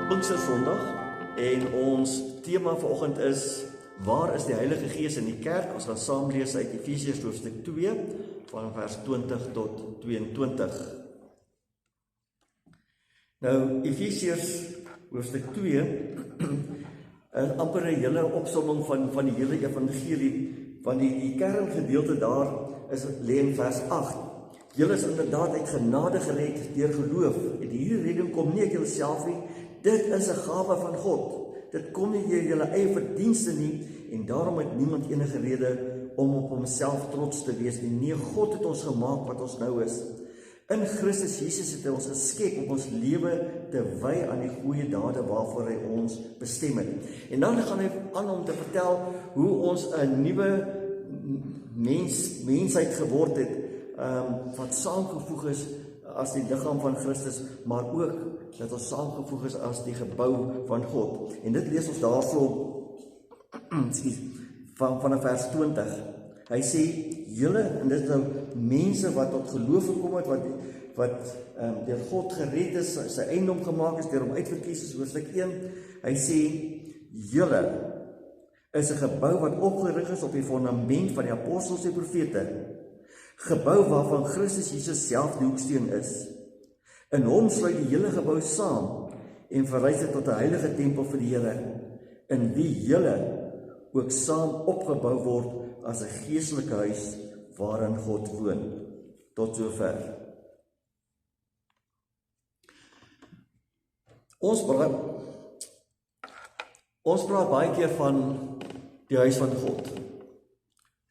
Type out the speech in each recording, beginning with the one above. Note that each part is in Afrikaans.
Pinkstersondag en ons tema vanoggend is: waar is die Heilige Gees in die kerk? Ons gaan saam lees uit Efesiërs hoofstuk 2 van vers 20 tot 22. Nou Efesiërs hoofstuk 2 is amper 'n hele opsomming van die hele evangelie, want die kerngedeelte daar lê in vers 8. Julle is inderdaad uit genade gered deur geloof. En hierdie redding kom nie uit julleself nie. Dit is 'n gawe van God. Dit kom nie deur julle eie verdienste nie, en daarom het niemand enige rede om op homself trots te wees nie. Nee, God het ons gemaak wat ons nou is. In Christus Jesus het hy ons geskep om ons lewe te wy aan die goeie dade waarvoor hy ons bestem het. En dan gaan hy aan om te vertel hoe ons 'n nuwe mensheid geword het, wat saamgevoeg is as die liggaam van Christus, maar ook dat ons saamgevoeg is as die gebou van God. En dit lees ons daarso van vers 20. Hy sê, julle, en dit is nou mense wat tot geloof gekom het, wat deur God gered is, sy eiendom gemaak is, deur hom uitverkies is, hoofstuk 1. Hy sê, julle is 'n gebou wat opgerig is op die fondament van die apostels en profete, gebou waarvan Christus Jesus self die hoeksteen is. In hom sluit die hele gebou saam en verrys dit tot 'n heilige tempel vir die Here, in wie julle ook saam opgebou word as 'n geestelike huis waarin God woon. Tot sover. Ons praat baie keer van die huis van God.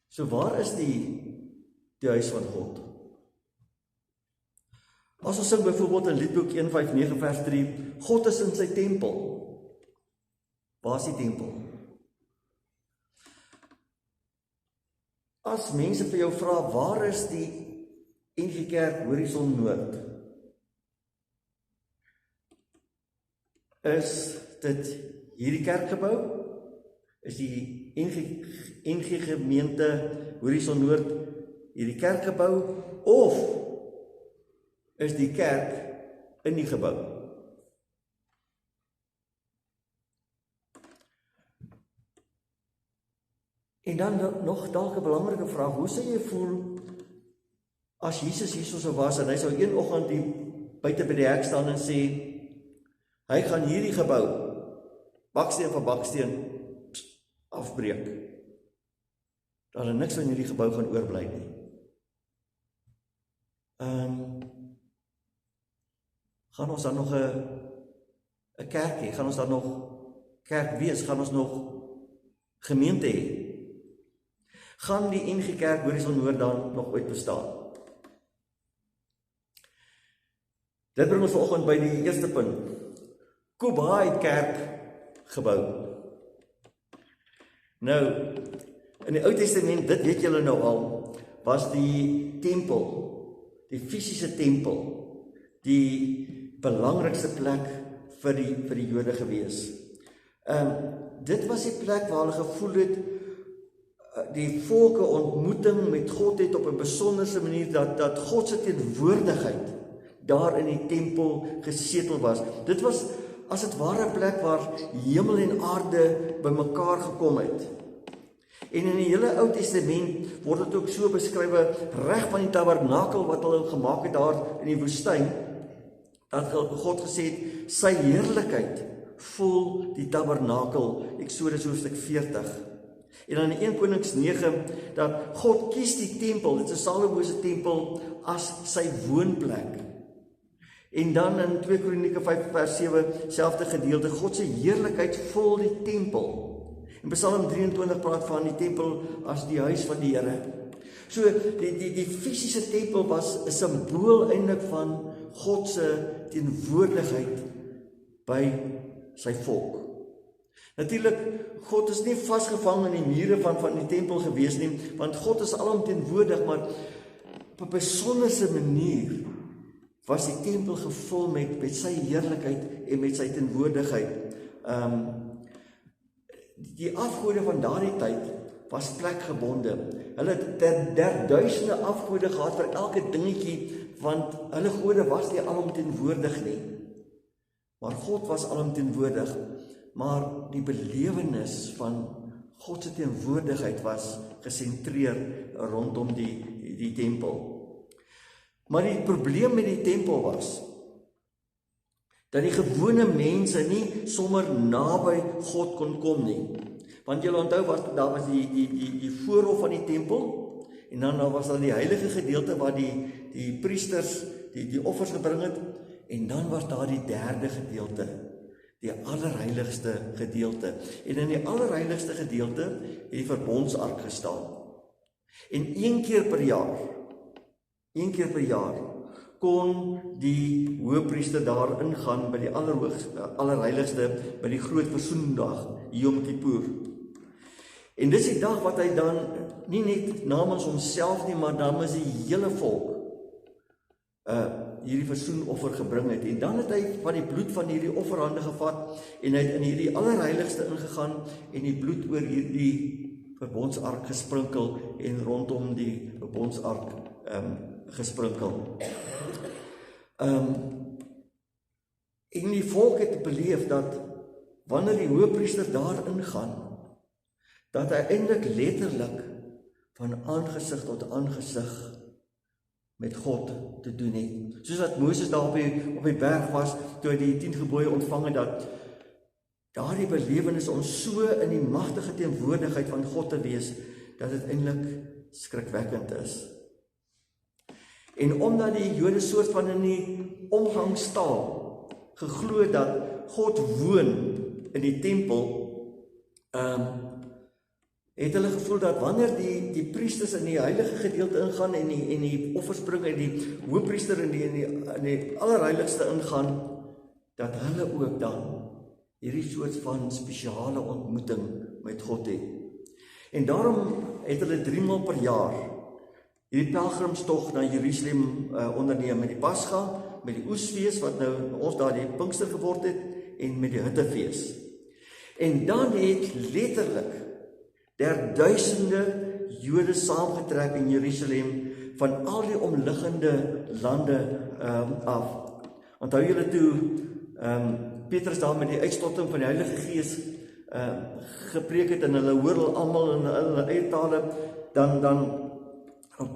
So waar is die huis van God? As ons sing byvoorbeeld in Liedboek 159 vers 3, God is in sy tempel. Waar is die tempel? As mense vir jou vra, waar is die NG Kerk Horison Noord? Is dit hierdie kerkgebou? Is die NG gemeente Horison Noord hierdie kerkgebou, of is die kerk in die gebou? En dan nog dalk 'n belangrike vraag, hoe sou jy voel as Jesus hierso sou was en hy sou een oggend hier buite by die hek staan en sê, hy gaan hierdie gebou, baksteen vir baksteen, afbreek. Dat niks van hierdie gebou gaan oorbly nie. Gaan ons dan nog 'n kerk hê? Gaan ons dan nog kerk wees? Gaan ons nog gemeente hê? Gaan die NG Kerk Horison Noord dan nog ooit bestaan? Dit bring ons vanoggend by die eerste punt. Kobai Kerk gebou. Nou, in die Ou Testament, dit weet julle nou al, was die tempel, die fisiese tempel, die belangrikste plek vir die Jode gewees. Dit was die plek waar hulle gevoel het, die volke ontmoeting met God het op 'n besonderse manier, dat God se teenwoordigheid daar in die tempel gesetel was. Dit was as dit ware 'n plek waar hemel en aarde bymekaar gekom het. En in die hele Ou Testament word dit ook so beskryf, reg van die tabernakel wat hulle gemaak het daar in die woestyn, dat God gesê het, sy heerlikheid vul die tabernakel, Eksodus hoofstuk 40. En dan in 1 Konings 9, dat God kies die tempel, dit is Salomo se tempel, as sy woonplek. En dan in 2 Kronieke 5 vers 7, selfde gedeelte, God se heerlikheid vul die tempel. En Psalm 23 praat van die tempel as die huis van die Here. So, die fisiese tempel was 'n simbool eintlik van God se teenwoordigheid by sy volk. Natuurlik, God is nie vasgevang in die mure van die tempel gewees nie, want God is alomteenwoordig, maar op 'n besonderse manier was die tempel gevul met sy heerlikheid en met sy teenwoordigheid. Die afgode van daardie tyd was plekgebonde. Hulle het duisende afgode gehad vir elke dingetjie, want hulle gode was nie alomteenwoordig nie. Maar God was alomteenwoordig, maar die belewenis van God se teenwoordigheid was gesentreer rondom die tempel. Maar die probleem met die tempel was dat die gewone mense nie sommer naby God kon kom nie. Want julle onthou daar was die voorhof van die tempel, en dan was daar die heilige gedeelte waar die priesters die offers gebring het, en dan was daar die derde gedeelte, die allerheiligste gedeelte. En in die allerheiligste gedeelte het die verbondsark gestaan. En een keer per jaar kon die hoëpriester daar ingaan by die allerheiligste, by die groot versoendag, Yom Kippur. En dis die dag wat hy dan, nie net namens homself nie, maar namens die hele volk, hierdie versoenoffer gebring het. En dan het hy van die bloed van hierdie offerhande gevat, en hy het in hierdie allerheiligste ingegaan, en die bloed oor hierdie verbondsark gesprinkel, en rondom die verbondsark gesprinkel. En die volk het beleef dat, wanneer die hoëpriester daar ingaan, dat hy eintlik letterlik van aangesig tot aangesig met God te doen het. Soos wat Moses daar op die berg was, toe hy die 10 gebooie ontvang het, dat daardie belewenis om so in die magtige teenwoordigheid van God te wees, dat dit eintlik skrikwekkend is. En omdat die Jode soort van in die omgangstaal geglo dat God woon in die tempel, het hulle gevoel dat wanneer die priesters in die heilige gedeelte ingaan en die offers bring en die hoëpriester in die allerheiligste ingaan, dat hulle ook dan hierdie soort van spesiale ontmoeting met God het. En daarom het hulle 3 maal per jaar hierdie pelgrimstog na Jerusalem onderneem, met die Pasga, met die Oesfees wat nou ons daar die Pinkster geword het, en met die Hittefees. En dan het letterlik duisende Jode saamgetrek in Jerusalem van al die omliggende lande af. Onthou julle toe Petrus daar met die uitstorting van die Heilige Gees gepreek het, en hulle hoor hulle almal in hulle eie tale, dan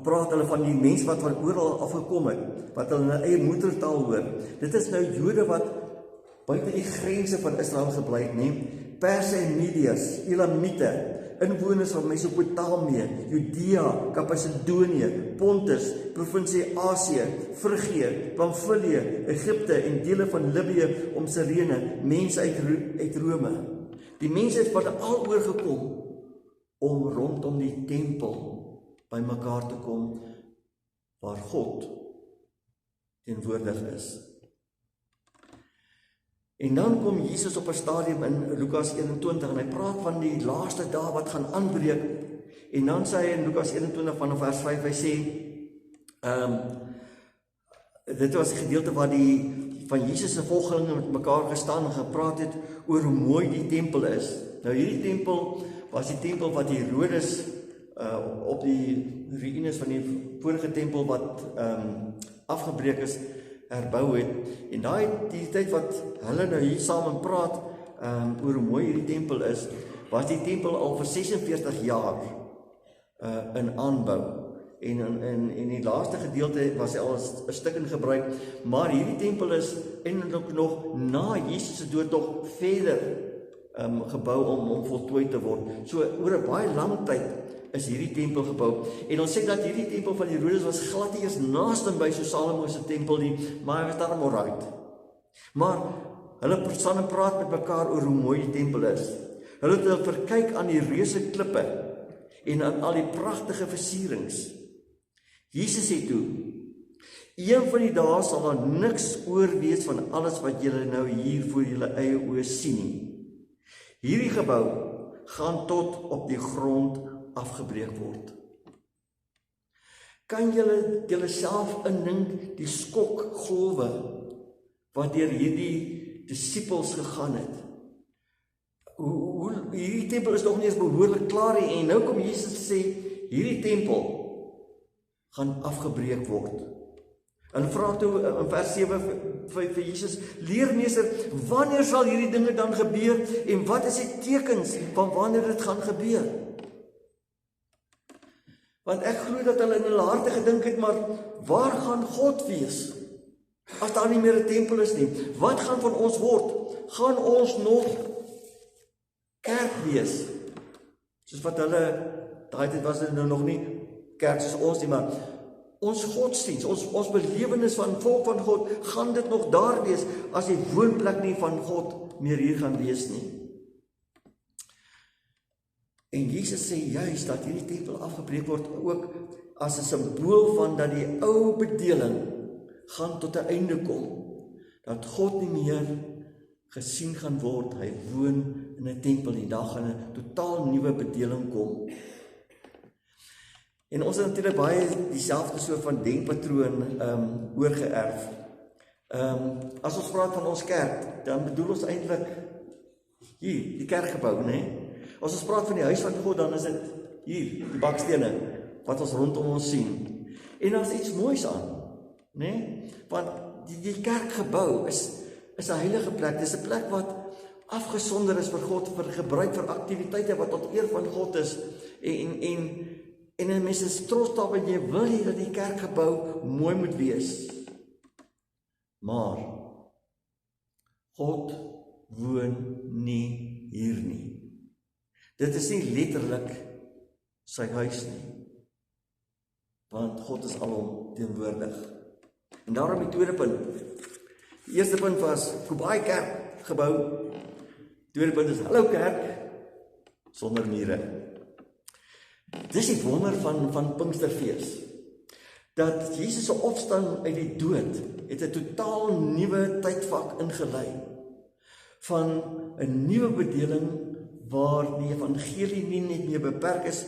praat hulle van die mense wat van oral afgekom het, wat hulle in hulle eie moedertaal hoor. Dit is nou Jode wat buite die grense van Israel gebly het, nie? Perse en Mediërs, Elamiete, inwoners van Mesopotamië, Judea, Kappasedonië, Pontus, provinsie Asië, Frigië, Pamfilië, Egipte en dele van Libië om Cyrene, mense uit Rome. Die mense het van aloor gekom om rondom die tempel by mekaar te kom waar God teenwoordig is. En dan kom Jesus op 'n stadium in Lukas 21 en hy praat van die laaste dae wat gaan aanbreek. En dan sê hy in Lukas 21 vanaf vers 5, hy sê, dit was die gedeelte waar van Jesus se volgelinge met mekaar gestaan en gepraat het oor hoe mooi die tempel is. Nou hierdie tempel was die tempel wat Herodes op die ruïnes van die vorige tempel wat afgebreek is, herbou het. En die tyd wat hulle nou hier saam praat oor hoe mooi hierdie tempel is, was die tempel al vir 46 jaar in aanbou. En die laaste gedeelte was al 'n stuk in gebruik, maar hierdie tempel is eintlik nog na Jesus se dood nog verder gebou om voltooi te word. So oor 'n baie lang tyd is hierdie tempel gebou. En ons sê dat hierdie tempel van Herodes was glad nie eers naaste by so Salomo se tempel nie, maar hy was daarom alright. Maar hulle staan en praat met mekaar oor hoe mooi die tempel is. Hulle het verkyk aan die reuse klippe en aan al die pragtige versierings. Jesus sê toe, een van die dae sal daar niks oor wees van alles wat julle nou hier voor julle eie oë sien nie. Hierdie gebou gaan tot op die grond afgebreek word. Kan julle self indink die skokgolwe wat deur hierdie disippels gegaan het? Hierdie tempel is nog nie eens behoorlik klaar nie, en nou kom Jesus sê, hierdie tempel gaan afgebreek word. Hulle vra toe in vers 7 vir Jesus, leermeester, wanneer sal hierdie dinge dan gebeur en wat is die tekens van wanneer dit gaan gebeur? Want ek glo dat hulle in hulle harte gedink het, maar waar gaan God wees as daar nie meer 'n tempel is nie? Wat gaan van ons word? Gaan ons nog kerk wees? Soos wat hulle, daai tyd was dit nou nog nie kerk soos ons nie, maar ons godsdienst, ons belewenis van volk van God, gaan dit nog daar wees as die woonplek nie van God meer hier gaan wees nie. En Jesus sê juist dat hierdie tempel afgebreek word ook as 'n simbool van dat die ou bedeling gaan tot 'n einde kom. Dat God nie meer gesien gaan word, hy woon in 'n tempel en daar gaan 'n totaal nuwe bedeling kom. En ons het natuurlik baie dieselfde soort van denkpatroon oorgeerf. As ons praat van ons kerk, dan bedoel ons eintlik hier, die kerkgebou, né? As ons praat van die huis van God, dan is dit hier, die bakstene wat ons rondom ons sien. En daar's iets moois aan, né? Want die kerkgebou is 'n heilige plek. Dis 'n plek wat afgesonder is vir God, vir gebruik vir aktiwiteite wat tot eer van God is. En 'n mens is trots daarop en jy wil hê dat die kerkgebou mooi moet wees. Maar God woon nie hier nie. Dit is nie letterlik sy huis nie. Want God is alom teenwoordig. En daarom die tweede punt. Die eerste punt was Kobai kerkgebou. Tweede punt is hallo kerk sonder mure. Dis die wonder van Pinksterfees. Dat Jesus se opstaan uit die dood het 'n totaal nuwe tydvak ingelei. Van 'n nuwe bedeling waar die evangelie nie net meer beperk is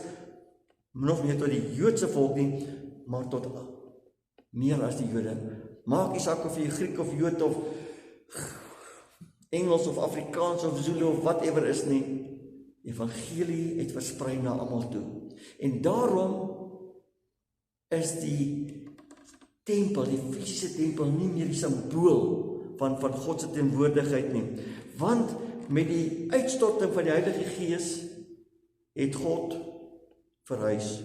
nog meer tot die Joodse volk nie, maar tot meer as die Jode. Maak nie saak of jy Griek of Jood of Engels of Afrikaans of Zulu of whatever is nie. Die evangelie het versprei na almal toe. En daarom is die tempel, die fisiese tempel, nie meer die simbool van God se teenwoordigheid nie. Want met die uitstorting van die Heilige Gees het God verhuis.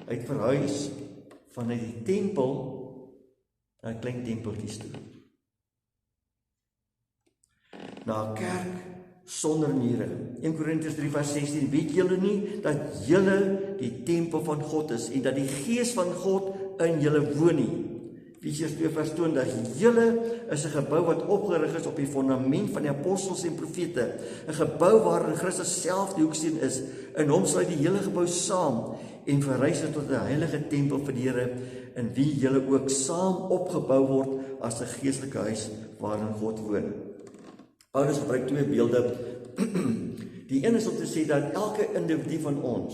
Hy het verhuis vanuit die tempel na 'n klein tempeltjies toe. Na 'n kerk sonder mure. 1 Korintiërs 3 vers 16, weet julle nie dat julle die tempel van God is en dat die Gees van God in julle woon nie? Efesiërs 2 vers 20, julle is 'n gebou wat opgerig is op die fondament van die apostels en profete, 'n gebou waarin Christus self die hoeksteen is. In hom sluit die hele gebou saam en verrys dit tot 'n heilige tempel vir die Here, in wie julle ook saam opgebou word as 'n geestelike huis waarin God woon. Paulus gebruik twee beelde. Die een is om te sê dat elke individu van ons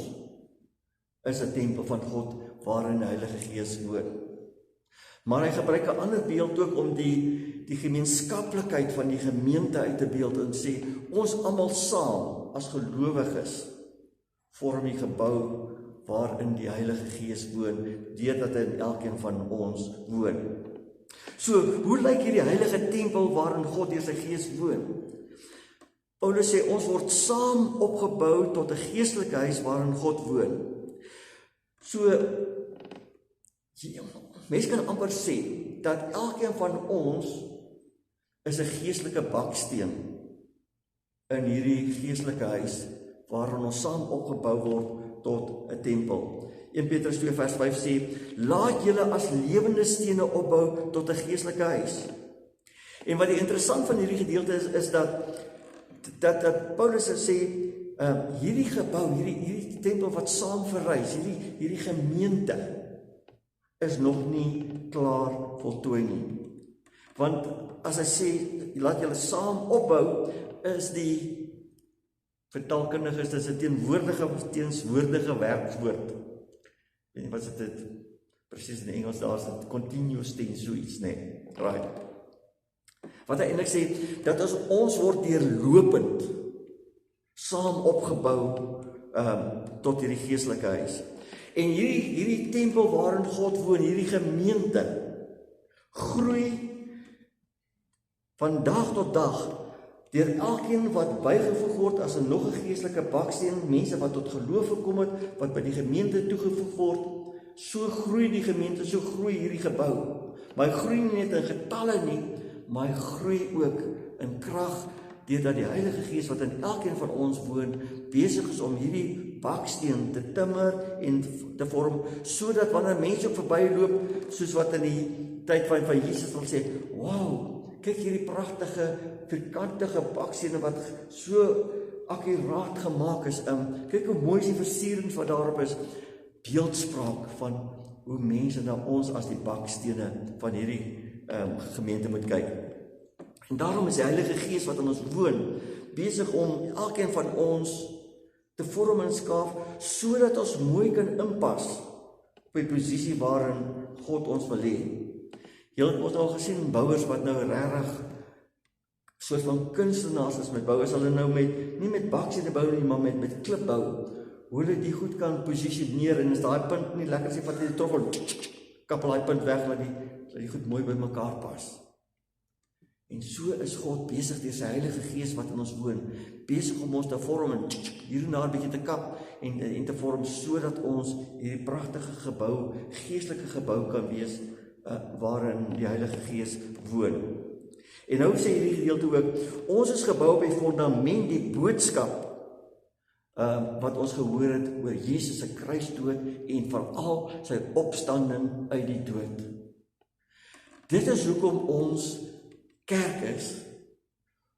is 'n tempel van God waarin die Heilige Gees woon. Maar hy gebruik 'n ander beeld ook om die gemeenskaplikheid van die gemeente uit te beeld en sê, ons almal saam as gelowiges vorm die gebou waarin die Heilige Gees woon, deurdat hy in elkeen van ons woon. So, hoe lyk hierdie heilige tempel waarin God deur sy Gees woon? Paulus sê, ons word saam opgebou tot 'n geestelike huis waarin God woon. So, mense kan amper sê, dat elkeen van ons is 'n geestelike baksteen in hierdie geestelike huis, waarin ons saam opgebou word tot 'n tempel. 1 Petrus 2 vers 5 sê, laat julle as lewende stene opbou tot 'n geestelike huis. En wat die interessant van hierdie gedeelte is dat Paulus sê, hierdie gebou, hierdie tempel wat saam verrys, hierdie gemeente, is nog nie klaar voltooi nie. Want as hy sê, laat julle saam opbou, is die vertaalkundiges, dis 'n teenwoordige of teenswoordige werkwoord. Ek weet nie wat dit presies in Engels daar is, dit continuous tense, so iets, nee. Right. Wat hy eintlik sê, dat as ons word deurlopend saam opgebou tot hierdie geestelike huis. En hierdie tempel waarin God woon, hierdie gemeente, groei van dag tot dag, deur elkeen wat bygevoeg word as 'n nog 'n geestelike baksteen, mense wat tot geloof gekom het, wat by die gemeente toegevoeg word, so groei die gemeente, so groei hierdie gebou. Maar hy groei nie net in getalle nie, maar hy groei ook in krag, deurdat die Heilige Gees wat in elkeen van ons woon, besig is om hierdie baksteen te timmer en te vorm, sodat wanneer mense ook verbyloop, soos wat in die tyd van Jesus wil sê, wow, kyk hierdie pragtige, vierkantige bakstene wat so akkuraat gemaak is, kyk hoe mooi is die versierings wat daarop is, beeldspraak van hoe mense na ons as die bakstene van hierdie gemeente moet kyk. En daarom is die Heilige Gees wat in ons woon, besig om elkeen van ons te vorm en skaaf, sodat ons mooi kan inpas op die posisie waarin God ons wil hê. Jy het ons al gesien, bouers wat nou regtig soort van kunstenaars is met bouers, hulle nou nie met bakstene bou nie, maar met klip bou, hoe hulle die goed kan posisioneer, en as daai punt nie lekker is, vat jy die troffel, kappel daai punt weg, laat die goed mooi by mekaar pas. En so is God besig deur sy Heilige Gees wat in ons woon, besig om ons te vorm en hier en daar 'n bietjie te kap en te vorm, sodat ons hierdie pragtige gebou, geestelike gebou kan wees, waarin die Heilige Gees woon. En nou sê hierdie gedeelte ook, ons is gebou op die fondament, die boodskap, wat ons gehoor het oor Jesus se kruisdood en veral sy opstanding uit die dood. Dit is hoekom ons kerk is,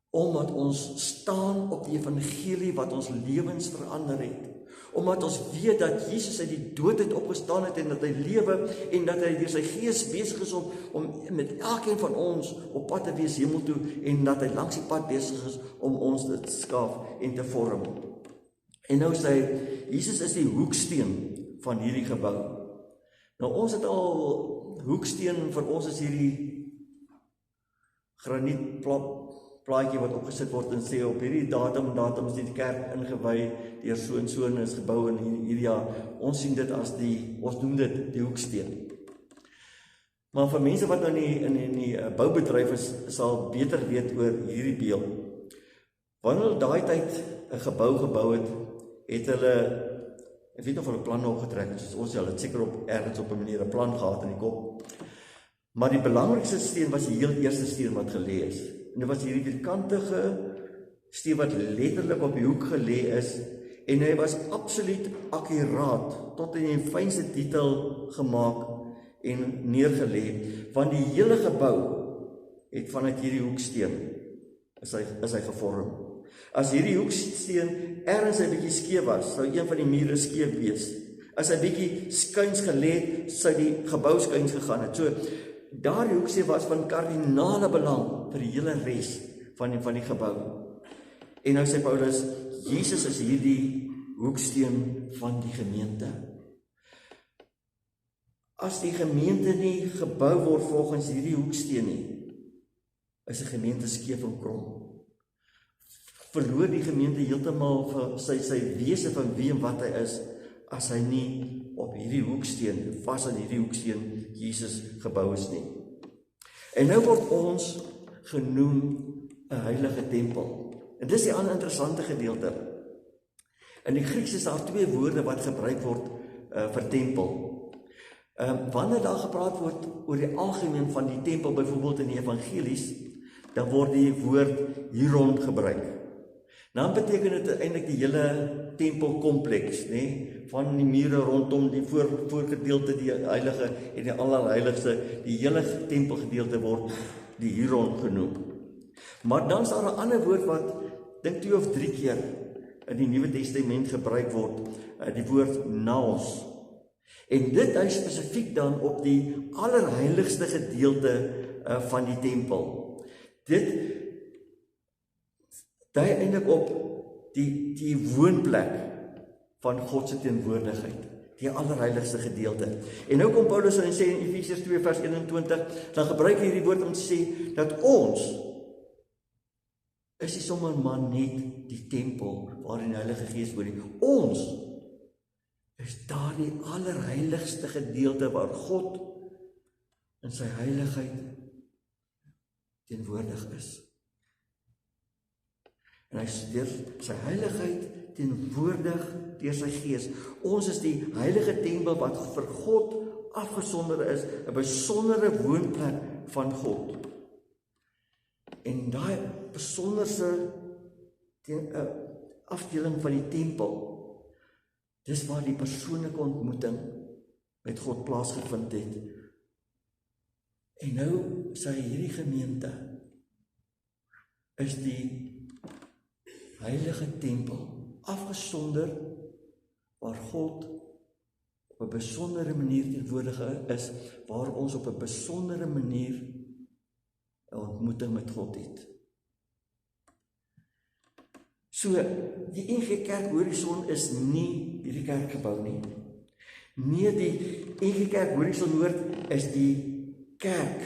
omdat ons staan op die evangelie wat ons lewens verander het. Omdat ons weet dat Jesus uit die dood het opgestaan het en dat hy lewe en dat hy deur sy Gees besig is om met elkeen van ons op pad te wees hemel toe en dat hy langs die pad besig is om ons te skaaf en te vorm. En nou sê hy, Jesus is die hoeksteen van hierdie gebou. Nou ons het al hoeksteen, vir ons is hierdie granietplaatjie wat opgesit word en sê op hierdie datum is die kerk ingewy deur so en so en is gebou in hierdie jaar. Ons sien dit as ons noem dit die hoeksteen. Maar vir mense wat nou in die boubedryf is, sal beter weet oor hierdie beeld. Wanneer hulle daai tyd 'n gebou gebou het hulle, ek weet nie of hulle planne opgetrek het, soos ons hulle het seker op ergens op 'n manier 'n plan gehad in die kop. Maar die belangrikste steen was die heel eerste steen wat gelê is. En dit was hierdie vierkantige steen wat letterlik op die hoek gelê is, en hy was absoluut akkuraat, tot in die fynste detail gemaak en neergelê, want die hele gebou het vanuit hierdie hoeksteen is hy gevorm. As hierdie hoeksteen ergens 'n bietjie skeef was, sou een van die mure skeef wees. As hy bietjie skuins gelê het, sou die gebou skuins gegaan het. So daardie hoeksteen was van kardinale belang vir die hele res van die gebou. En nou sê Paulus, Jesus is hierdie hoeksteen van die gemeente. As die gemeente nie gebou word volgens hierdie hoeksteen nie, is die gemeente skeef en krom. Verloor die gemeente heeltemal vir sy wese van wie en wat hy is, as hy nie op hierdie hoeksteen, vas aan hierdie hoeksteen, Jesus gebou is nie. En nou word ons genoem 'n heilige tempel. En dis die ander interessante gedeelte. In die Grieks is daar twee woorde wat gebruik word vir tempel. Wanneer daar gepraat word oor die algemeen van die tempel, byvoorbeeld in die evangelies, dan word die woord hieron gebruik. Dan beteken dit eintlik die hele tempelkompleks, van die mure rondom die voorgedeelte, die heilige en die allerheiligste, die hele tempelgedeelte word die hieron genoem. Maar dan is daar 'n ander woord wat dink 2 of 3 keer in die Nuwe Testament gebruik word, die woord naos. En dit hy spesifiek dan op die allerheiligste gedeelte van die tempel. Dit dui eintlik op die woonplek van God se teenwoordigheid, die allerheiligste gedeelte. En nou kom Paulus en sê in Efesiërs 2 vers 21, dan gebruik hy hierdie woord om te sê dat ons is nie sommer maar net die tempel waarin die Heilige Gees woon nie. Ons is daar die allerheiligste gedeelte waar God in sy heiligheid teenwoordig is. En hy is deur sy heiligheid teenwoordig deur sy Gees. Ons is die heilige tempel wat vir God afgesonder is, 'n besondere woonplek van God. En daai besonderse afdeling van die tempel, dis waar die persoonlike ontmoeting met God plaasgevind het. En nou sê hierdie gemeente is die heilige tempel, afgesonder waar God op 'n besondere manier teenwoordig is, waar ons op 'n besondere manier 'n ontmoeting met God het. So, die NG Kerk Horison is nie hierdie kerkgebou nie. Nee, die NG Kerk Horison Noord is die kerk,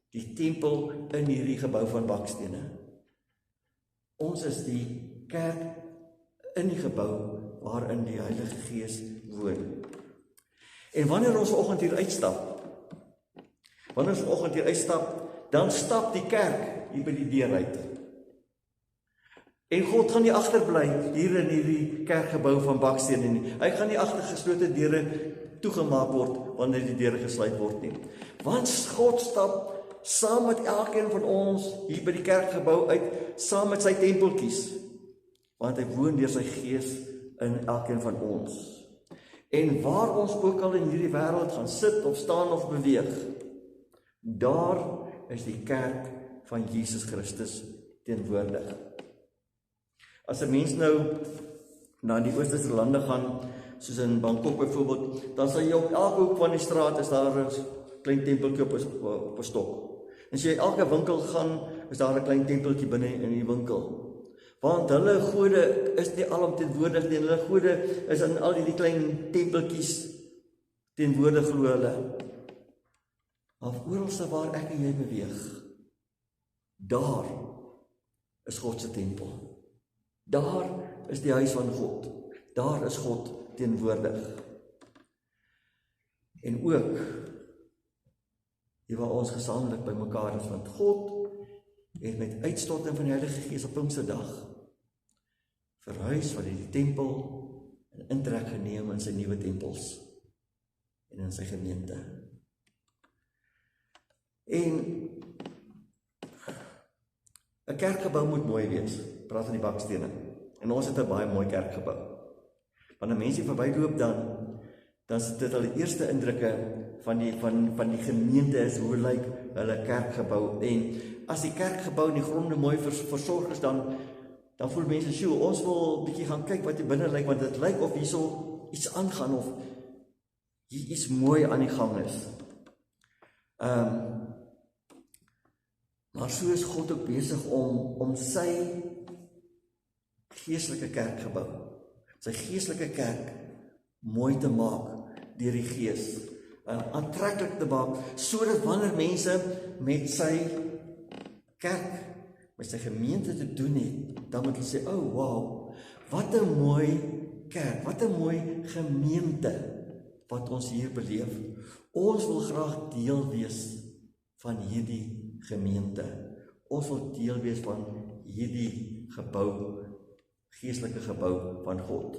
die tempel in hierdie gebou van bakstene. Ons is die kerk in die gebou waarin die Heilige Gees woon. En wanneer ons vanoggend hier uitstap, dan stap die kerk hier by die deur uit. En God gaan nie agterbly hier in hierdie kerkgebou van bakstene nie. Hy gaan nie agter geslote deure toegemaak word wanneer die deure gesluit word nie. Want God stap saam met elkeen van ons hier by die kerkgebou uit, saam met sy tempeltjies. Want hy woon deur sy Gees in elkeen van ons. En waar ons ook al in hierdie wêreld gaan sit of staan of beweeg, daar is die kerk van Jesus Christus teenwoordig. As 'n mens nou na die oosterse lande gaan, soos in Bangkok byvoorbeeld, dan sal jy op elke hoek van die straat is daar 'n klein tempeltjie op 'n stok. En as jy elke winkel gaan, is daar 'n klein tempeltjie binne in die winkel. Want hulle gode is nie alomteenwoordig nie, hulle gode is in al die klein tempeltjies teenwoordig, glo hulle. Maar oralste waar ek en jy beweeg, daar is God se tempel. Daar is die huis van God. Daar is God teenwoordig. En ook hier waar ons gesamentlik by mekaar is, want God het met uitstorting van die Heilige Gees op Pinksterdag verhuis van die tempel en intrek geneem in sy nuwe tempels en in sy gemeente. En 'n kerkgebou moet mooi wees, praat van die bakstene. En ons het 'n baie mooi kerkgebou. Wanneer mense verbyloop dan is dit al die eerste indrukke van die gemeente is hoe lyk hulle kerkgebou. En as die kerkgebou in die gronde mooi versorg is, dan voel mense, "Sjoe, ons wil bietjie gaan kyk wat hier binne lyk, want dit lyk of hierso iets aangaan of hier iets mooi aan die gang is." Maar so is God ook besig om sy geestelike kerkgebou, sy geestelike kerk mooi te maak deur die Gees, aantreklik te maak, sodat wanneer mense met sy kerk, met sy gemeente te doen het, dan moet hulle sê, "Oh, wow, wat 'n mooi kerk, wat 'n mooi gemeente wat ons hier beleef. Ons wil graag deel wees van hierdie gemeente. Ons wil deel wees van hierdie gebou, geestelike gebou van God."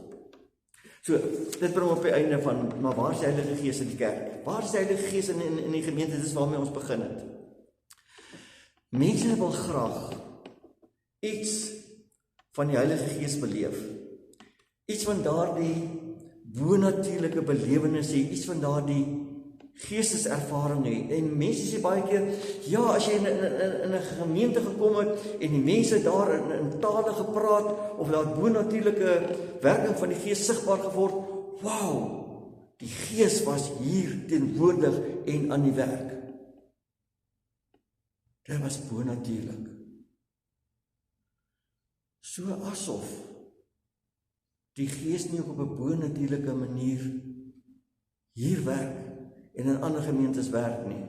So, dit bring op die einde van, maar waar is die Heilige Gees in die kerk? Waar is die Heilige Gees in die gemeente? Dit is waarmee ons begin het. Mense wil graag iets van die Heilige Gees beleef. Iets van daardie bonatuurlike belewenis hê, iets van daardie geesteservaring hê. En mense sê baie keer, ja, as jy in 'n gemeente gekom het en die mense daar in tale gepraat of daar bonatuurlike werking van die Gees sigbaar geword, wow, die Gees was hier teenwoordig en aan die werk. Dit was bonatuurlik. So asof die Gees nie op 'n bonatuurlike manier hier werk en in ander gemeentes werk nie.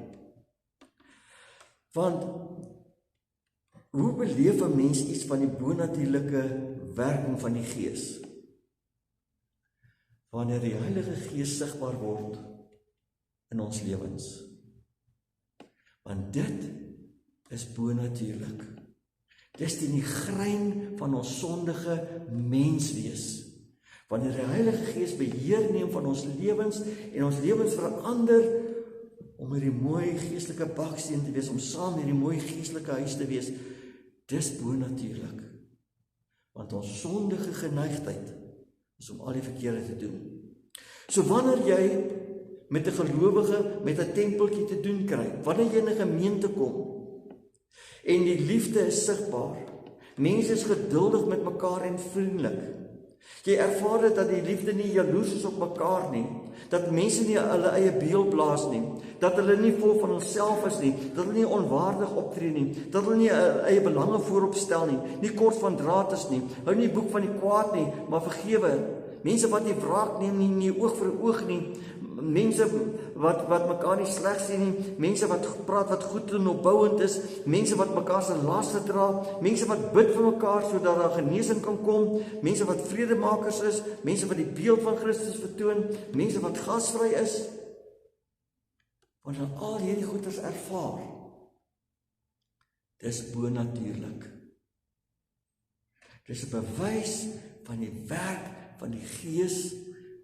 Want hoe beleef 'n mens iets van die bonatuurlike werking van die Gees? wanneer die Heilige Gees sigbaar word in ons lewens. Want dit is bonatuurlik. Dis die grein van ons sondige menswees. Wanneer die Heilige Gees beheer neem van ons lewens en ons lewens verander om hierdie mooi geestelike baksteen te wees, om saam hierdie mooi geestelike huis te wees, dis bonatuurlik. Want ons sondige geneigtheid is om al die verkeerde te doen. So wanneer jy met 'n gelowige, met 'n tempeltjie te doen kry, wanneer jy in 'n gemeente kom, en die liefde is sigbaar, mense is geduldig met mekaar en vriendelik, jy ervaar dit dat die liefde nie jaloers is op mekaar nie, dat mense nie hulle eie beeld blaas nie, dat hulle nie vol van onsself is nie, dat hulle nie onwaardig optree nie, dat hulle nie eie belange voorop stel nie, nie kort van draad is nie, hou nie boek van die kwaad nie, maar vergewe, mense wat nie wraak neem nie oog vir oog nie, mense wat mekaar nie sleg sien nie, mense wat praat wat goed en opbouend is, mense wat mekaar se laste dra, mense wat bid vir mekaar sodat daar genesing kan kom, mense wat vredemakers is, mense wat die beeld van Christus vertoon, mense wat gasvry is. Wanneer al hierdie goeders ervaar, dis bonatuurlik. Dis 'n bewys van die werk van die Gees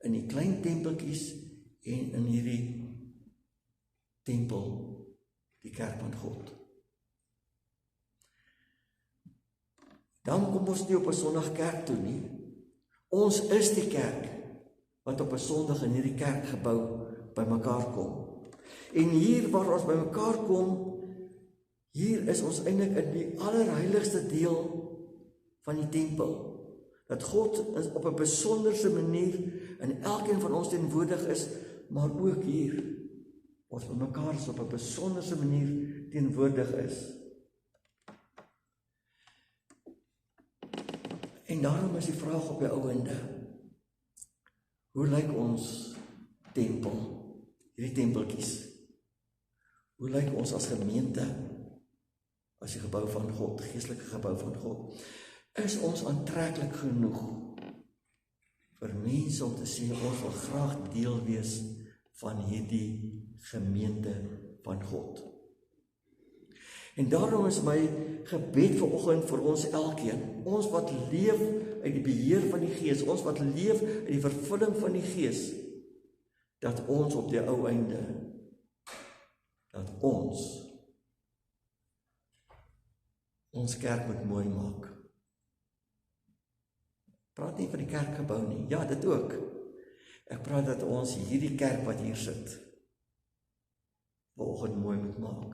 in die klein tempeltjies en in hierdie tempel, die kerk van God. Dan kom ons nie op 'n Sondag kerk toe nie. Ons is die kerk wat op 'n Sondag in hierdie kerkgebou bymekaar kom. En hier waar ons bymekaar kom, hier is ons eintlik in die allerheiligste deel van die tempel. Dat God op 'n besonderse manier in elkeen van ons teenwoordig is, maar ook hier, ons met mekaar is op 'n besonderse manier teenwoordig is. En daarom is die vraag op die ou einde, hoe lyk ons tempel, hierdie tempeltjies? Hoe lyk ons as gemeente, as die gebou van God, geestelike gebou van God? Is ons aantreklik genoeg vir mense om te sê, ons wil graag deel wees van hierdie gemeente van God? En daarom is my gebed vanoggend vir ons elkeen, ons wat leef uit die beheer van die Gees, ons wat leef uit die vervulling van die Gees, dat ons op die ou einde, dat ons kerk moet mooi maak. Praat nie van die kerkgebou nie, ja, dit ook. Ek praat dat ons hierdie kerk wat hier sit, vanoggend mooi moet maak.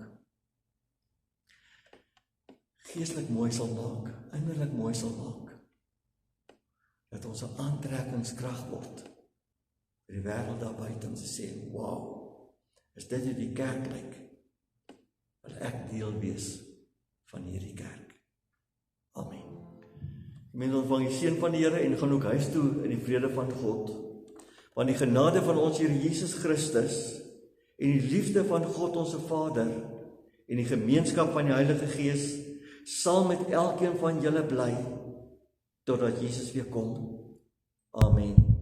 Geestelik mooi sal maak, innerlik mooi sal maak. Dat ons 'n aantrekkingskrag word vir die wêreld daar buite om te sê, wow, is dit hoe die kerk lyk? Wil ek deel wees van hierdie kerk. Amen. Mense ontvang die seën van die Here en gaan ook huis toe in die vrede van God. Want die genade van ons Here Jesus Christus en die liefde van God ons Vader en die gemeenskap van die Heilige Gees sal met elkeen van julle bly totdat Jesus weer kom. Amen.